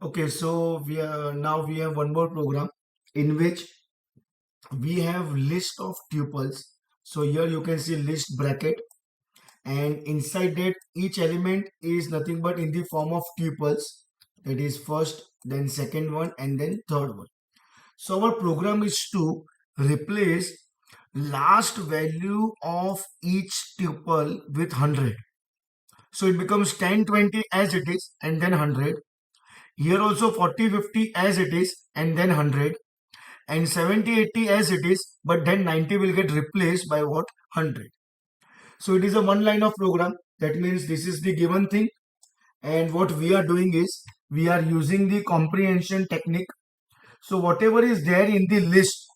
Okay, so we have one more program in which we have list of tuples. So here you can see list bracket, and inside that each element is nothing but in the form of tuples. That is first, then second one, and then third one. So our program is to replace last value of each tuple with 100. So it becomes 10, 20 as it is, and then 100. Here also 40, 50 as it is, and then 100. And 70, 80 as it is, but then 90 will get replaced by what? 100. So it is a one line of program. That means this is the given thing. And what we are doing is we are using the comprehension technique. So whatever is there in the list,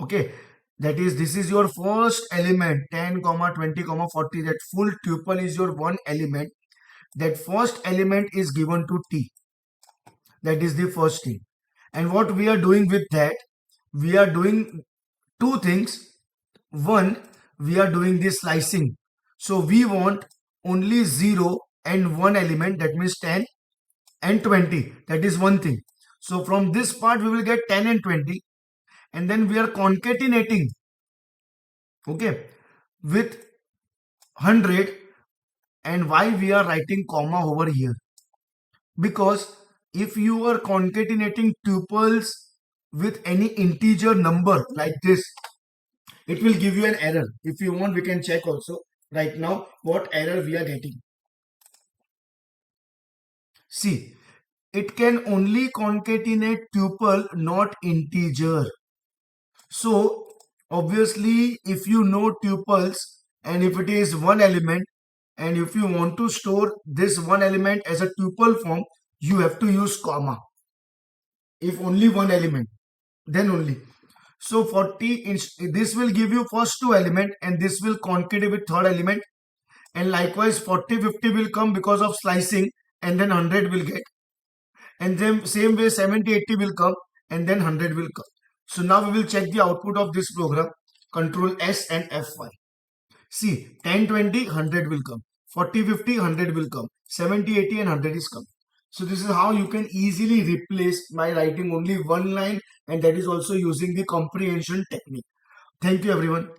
okay, that is, this is your first element, 10 comma 20 comma 40. That full tuple is your one element. That first element is given to T. That is the first thing. And what we are doing with that, we are doing two things. One, we are doing the slicing. So we want only 0 and 1 element, that means 10 and 20. That is one thing. So from this part we will get 10 and 20, and then we are concatenating, okay, with 100. And why we are writing comma over here? Because if you are concatenating tuples with any integer number like this, it will give you an error. If you want, we can check also right now what error we are getting. See, it can only concatenate tuple, not integer. So obviously, if you know tuples and if it is one element, and if you want to store this one element as a tuple form, you have to use comma. If only one element, then only. So 40, this will give you first two element, and this will concatenate with third element. And likewise 40, 50 will come because of slicing, and then 100 will get. And then same way 70, 80 will come, and then 100 will come. So now we will check the output of this program. Control S and F5. See, 10, 20, 100 will come. 40, 50, 100 will come. 70, 80 and 100 is come. So this is how you can easily replace by writing only one line, and that is also using the comprehension technique. Thank you everyone.